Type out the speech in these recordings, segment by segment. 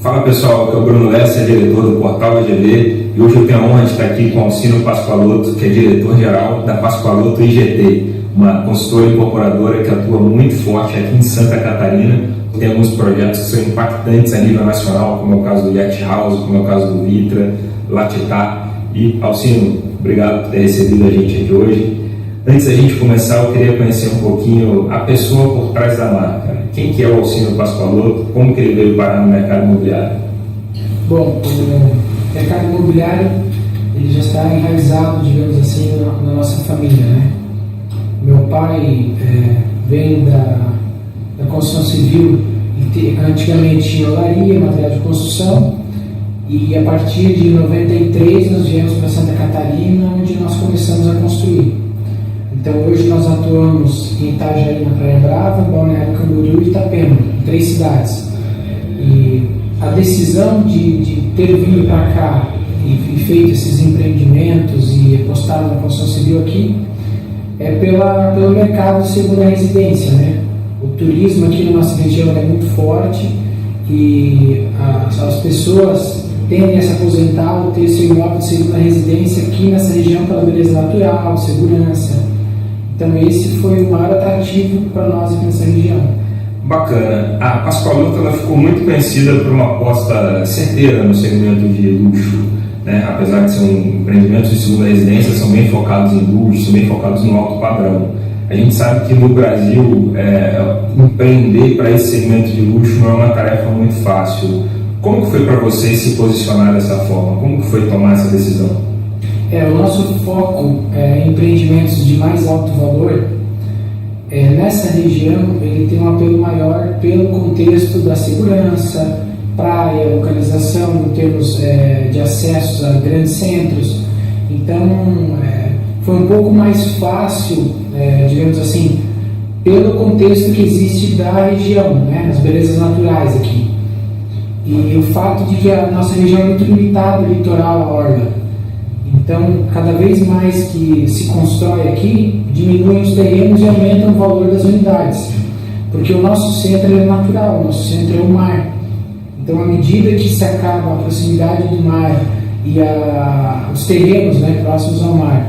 Fala pessoal, aqui é o Bruno Lessa, diretor do Portal VGV, e hoje eu tenho a honra de estar aqui com o Alcino Pascoaloto, que é diretor-geral da Pascoaloto IGT, uma consultora incorporadora que atua muito forte aqui em Santa Catarina. Tem alguns projetos que são impactantes a nível nacional, como é o caso do Yacht House, como é o caso do Vitra, Latitá. E Alcino, obrigado por ter recebido a gente aqui hoje. Antes da gente começar, eu queria conhecer um pouquinho a pessoa por trás da marca. Quem que é o Alcino Pascoaloto? Como que ele veio parar no mercado imobiliário? Bom, o mercado imobiliário ele já está enraizado, digamos assim, na nossa família, né? Meu pai vem da construção civil, e antigamente tinha olaria, material de construção, e a partir de 93 nós viemos para Santa Catarina, onde nós começamos a construir. Então hoje nós atuamos em Itajaí, na Praia Brava, Balneário Camboriú e Itapema, em 3 cidades. E a decisão de ter vindo para cá e feito esses empreendimentos e apostado na construção civil aqui é pelo mercado de segunda residência, né? O turismo aqui na nossa região é muito forte e as pessoas tendem a se aposentar ou ter seu imóvel de segunda residência aqui nessa região pela beleza natural, segurança. Então esse foi o maior atrativo para nós aqui nessa região. Bacana. A Pascoaloto ela ficou muito conhecida por uma aposta certeira no segmento de luxo, né? Apesar de serem empreendimentos de segunda residência, são bem focados em luxo, são bem focados no alto padrão. A gente sabe que no Brasil empreender para esse segmento de luxo não é uma tarefa muito fácil. Como que foi para vocês se posicionar dessa forma? Como que foi tomar essa decisão? O nosso foco em empreendimentos de mais alto valor, nessa região ele tem um apelo maior pelo contexto da segurança, praia, localização em termos de acesso a grandes centros. Então foi um pouco mais fácil, digamos assim, pelo contexto que existe da região, né, as belezas naturais aqui. E o fato de que a nossa região é muito limitada, o litoral, a orla. Então, cada vez mais que se constrói aqui, diminuem os terrenos e aumentam o valor das unidades. Porque o nosso centro é natural, o nosso centro é o mar. Então, à medida que se acaba a proximidade do mar e os terrenos, né, próximos ao mar,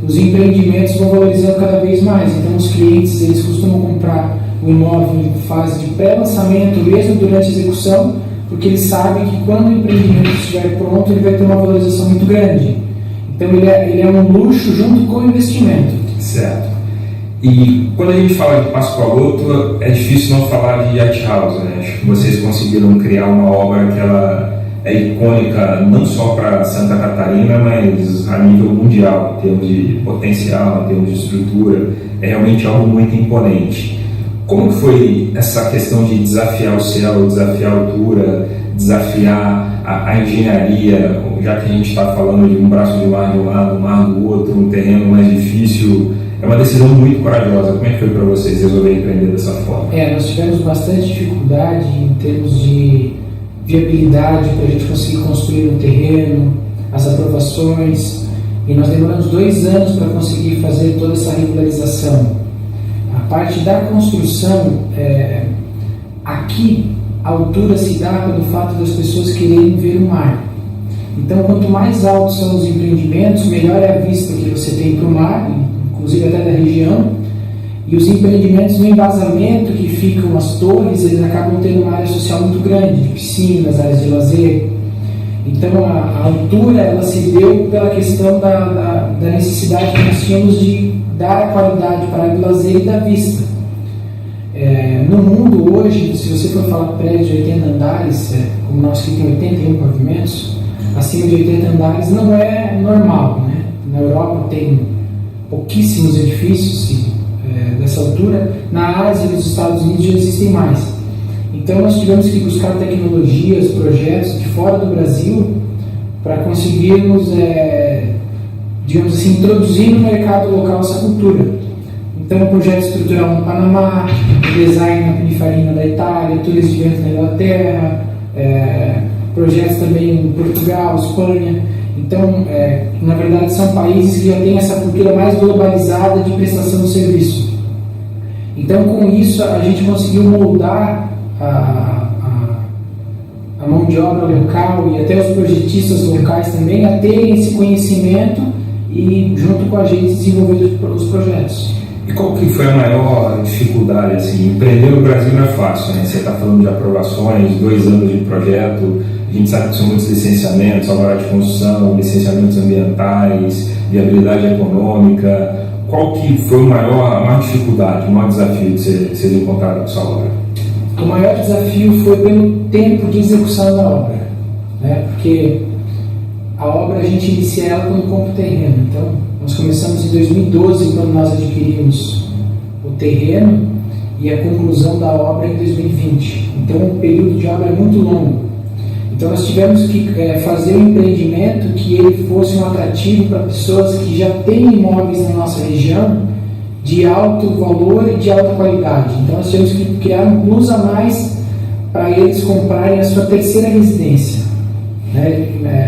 os empreendimentos vão valorizando cada vez mais. Então, os clientes eles costumam comprar o imóvel em fase de pré-lançamento, mesmo durante a execução, porque eles sabem que quando o empreendimento estiver pronto, ele vai ter uma valorização muito grande. Então ele é um luxo junto com o investimento. Certo. E quando a gente fala de Pascoaloto, é difícil não falar de Yacht House, né? Acho que vocês conseguiram criar uma obra que ela é icônica não só para Santa Catarina, mas a nível mundial, em termos de potencial, em termos de estrutura. É realmente algo muito imponente. Como foi essa questão de desafiar o céu, desafiar a altura, desafiar a engenharia, já que a gente está falando de um braço de mar de um lado, um mar do outro, um terreno mais difícil? É uma decisão muito corajosa. Como é que foi para vocês resolverem empreender dessa forma? Nós tivemos bastante dificuldade em termos de viabilidade para a gente conseguir construir um terreno, as aprovações, e nós demoramos 2 anos para conseguir fazer toda essa regularização. A parte da construção, aqui a altura se dá pelo fato das pessoas quererem ver o mar. Então, quanto mais altos são os empreendimentos, melhor é a vista que você tem para o mar, inclusive até da região. E os empreendimentos no embasamento que ficam as torres, eles acabam tendo uma área social muito grande, de piscinas, áreas de lazer. Então, a altura ela se deu pela questão da necessidade que nós tínhamos de dar a qualidade para a área de lazer e da vista. No mundo hoje, se você for falar prédios de 80 andares, como nós que tem 81 pavimentos, acima de 80 andares não é normal, né? Na Europa tem pouquíssimos edifícios dessa altura, na Ásia e nos Estados Unidos já existem mais. Então nós tivemos que buscar tecnologias, projetos de fora do Brasil para conseguirmos, digamos assim, introduzir no mercado local essa cultura. Então, o projeto estrutural no Panamá, o design na Pininfarina da Itália, túneis de vento na Inglaterra, projetos também em Portugal, Espanha. Então, na verdade, são países que já têm essa cultura mais globalizada de prestação de serviço. Então, com isso, a gente conseguiu moldar a mão de obra local e até os projetistas locais também a terem esse conhecimento e, junto com a gente, desenvolver os projetos. E qual que foi a maior dificuldade? Assim, empreender no Brasil não é fácil, né? Você está falando de aprovações, 2 anos de projeto, a gente sabe que são muitos licenciamentos, alvará de construção, licenciamentos ambientais, viabilidade econômica. Qual que foi a maior dificuldade, o maior desafio que vocês encontraram com sua obra? O maior desafio foi pelo tempo de execução da obra, né? Porque a obra a gente inicia ela quando compra o terreno. Então, nós começamos em 2012, quando nós adquirimos o terreno, e a conclusão da obra em 2020. Então, o período de obra é muito longo. Então, nós tivemos que fazer um empreendimento que ele fosse um atrativo para pessoas que já têm imóveis na nossa região de alto valor e de alta qualidade. Então, nós tivemos que criar um plus a mais para eles comprarem a sua terceira residência.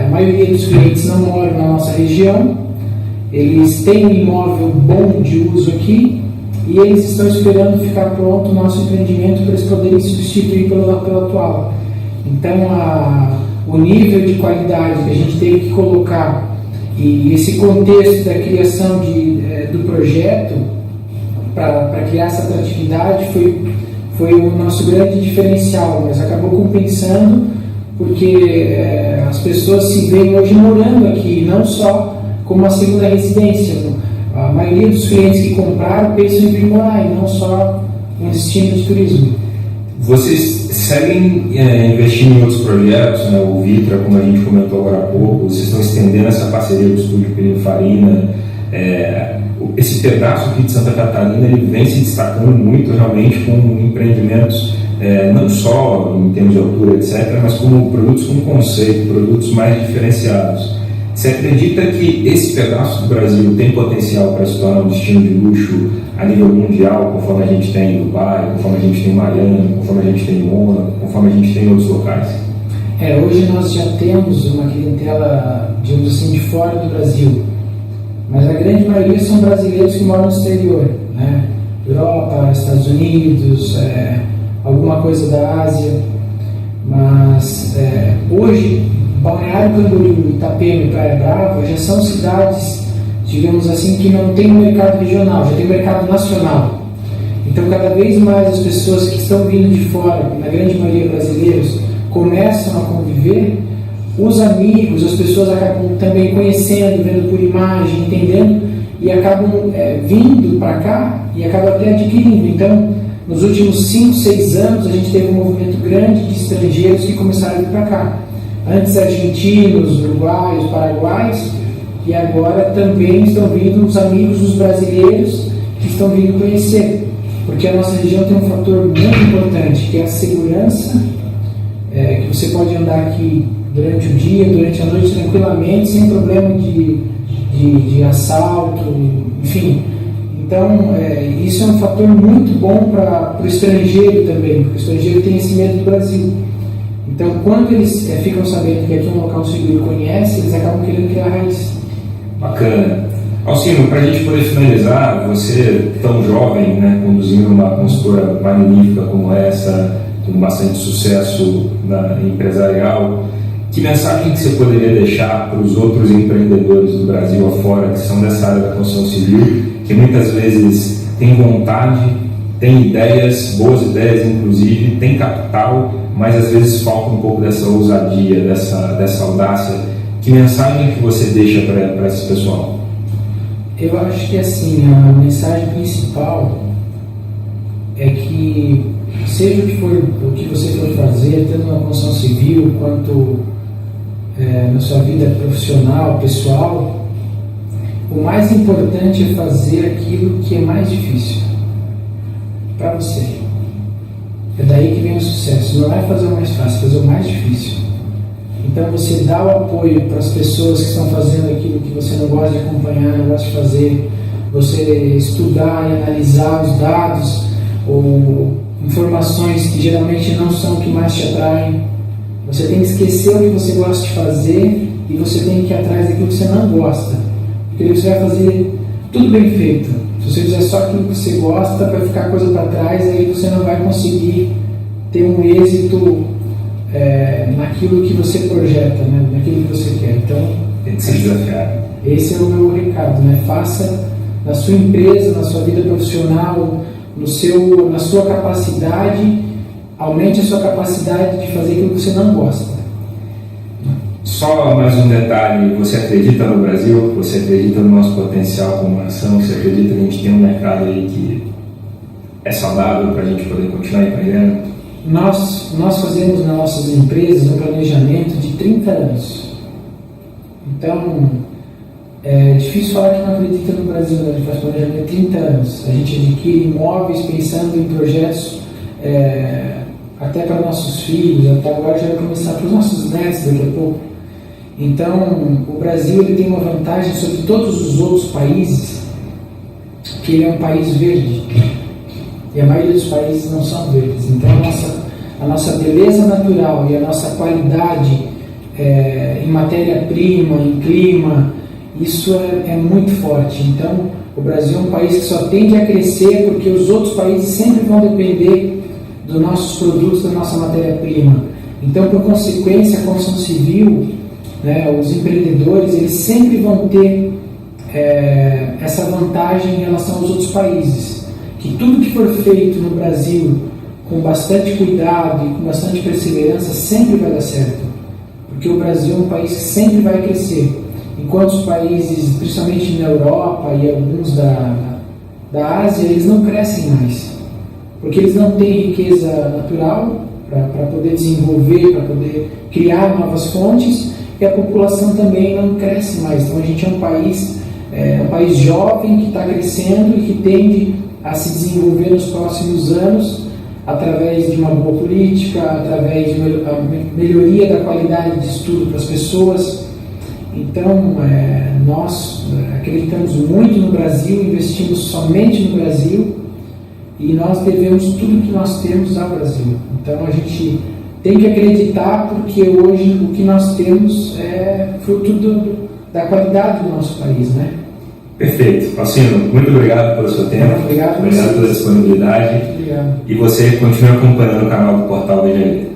A maioria dos clientes não moram na nossa região, eles têm um imóvel bom de uso aqui e eles estão esperando ficar pronto o nosso empreendimento para eles poderem substituir pelo atual. Então, o nível de qualidade que a gente teve que colocar e esse contexto da criação do projeto para criar essa atratividade foi o nosso grande diferencial, mas acabou compensando porque as pessoas se veem hoje morando aqui, não só como uma segunda residência. A maioria dos clientes que compraram pensam em vir morar e não só um destino de turismo. Vocês seguem investindo em outros projetos, né? O Vitra, como a gente comentou agora há pouco, vocês estão estendendo essa parceria do Estúdio Pininfarina. Esse pedaço aqui de Santa Catarina ele vem se destacando muito realmente com empreendimentos, não só em termos de altura, etc., mas como produtos com conceito, produtos mais diferenciados. Você acredita que esse pedaço do Brasil tem potencial para se tornar um destino de luxo a nível mundial, conforme a gente tem em Dubai, conforme a gente tem em Miami, conforme a gente tem em Mônaco, conforme a gente tem em outros locais? Hoje nós já temos uma clientela, digamos assim, de fora do Brasil, mas a grande maioria são brasileiros que moram no exterior, né? Europa, Estados Unidos, alguma coisa da Ásia, mas hoje Balneário Camboriú, Itapema e Praia Brava já são cidades, digamos assim, que não tem um mercado regional, já tem um mercado nacional. Então, cada vez mais as pessoas que estão vindo de fora, na grande maioria brasileiros, começam a conviver, os amigos, as pessoas acabam também conhecendo, vendo por imagem, entendendo, e acabam vindo para cá e acabam até adquirindo. Então, nos últimos 5, 6 anos, a gente teve um movimento grande de estrangeiros que começaram a vir para cá. Antes argentinos, uruguaios, paraguaios, e agora também estão vindo os amigos dos brasileiros que estão vindo conhecer, porque a nossa região tem um fator muito importante, que é a segurança, que você pode andar aqui durante o dia, durante a noite tranquilamente, sem problema de assalto, enfim. Então, isso é um fator muito bom para o estrangeiro também, porque o estrangeiro tem esse medo do Brasil. Então, quando eles ficam sabendo que aqui é um local seguro e conhecem, eles acabam querendo criar raiz. Bacana. Alcino, para a gente poder finalizar, você tão jovem, né, conduzindo uma consultora magnífica como essa, com bastante sucesso empresarial, que mensagem que você poderia deixar para os outros empreendedores do Brasil afora, que são dessa área da construção civil, que muitas vezes têm vontade, têm ideias, boas ideias inclusive, têm capital, mas às vezes falta um pouco dessa ousadia, dessa audácia? Que mensagem que você deixa para esse pessoal? Eu acho que assim, a mensagem principal é que seja o que você for fazer, tanto na construção civil quanto na sua vida profissional, pessoal, o mais importante é fazer aquilo que é mais difícil para você. É daí que vem o sucesso. Não é fazer o mais fácil, é fazer o mais difícil. Então você dá o apoio para as pessoas que estão fazendo aquilo que você não gosta de acompanhar, não gosta de fazer, você estudar e analisar os dados ou informações que geralmente não são o que mais te atraem. Você tem que esquecer o que você gosta de fazer e você tem que ir atrás daquilo que você não gosta, porque você vai fazer tudo bem feito. Se você fizer só aquilo que você gosta, vai ficar coisa para trás, aí você não vai conseguir ter um êxito naquilo que você projeta, né? Naquilo que você quer. Então, tem que se desafiar. Esse é o meu recado, né? Faça na sua empresa, na sua vida profissional, na sua capacidade, aumente a sua capacidade de fazer aquilo que você não gosta. Só mais um detalhe, você acredita no Brasil? Você acredita no nosso potencial como nação? Você acredita que a gente tem um mercado aí que é saudável para a gente poder continuar empreendendo? Nós fazemos nas nossas empresas um planejamento de 30 anos. Então, é difícil falar que não acredita no Brasil, né? A gente faz planejamento de 30 anos. A gente adquire imóveis pensando em projetos até para nossos filhos, até agora já vai começar para os nossos netos daqui a pouco. Então, o Brasil ele tem uma vantagem sobre todos os outros países, que ele é um país verde. E a maioria dos países não são verdes. Então, a nossa beleza natural e a nossa qualidade em matéria-prima, em clima, isso é muito forte. Então, o Brasil é um país que só tende a crescer porque os outros países sempre vão depender dos nossos produtos, da nossa matéria-prima. Então, por consequência, a construção civil, né, os empreendedores, eles sempre vão ter essa vantagem em relação aos outros países. Que tudo que for feito no Brasil com bastante cuidado e com bastante perseverança sempre vai dar certo. Porque o Brasil é um país que sempre vai crescer. Enquanto os países, principalmente na Europa e alguns da Ásia, eles não crescem mais. Porque eles não têm riqueza natural para poder desenvolver, para poder criar novas fontes, e a população também não cresce mais. Então a gente é um país jovem que está crescendo e que tende a se desenvolver nos próximos anos através de uma boa política, através de uma melhoria da qualidade de estudo para as pessoas. Então, nós acreditamos muito no Brasil, investimos somente no Brasil e nós devemos tudo que nós temos ao Brasil. Então, a gente tem que acreditar porque hoje o que nós temos é fruto da qualidade do nosso país, né? Perfeito. Faustino, muito obrigado pelo seu tempo. Obrigado pela disponibilidade. Obrigado. E você continue acompanhando o canal do Portal VGL.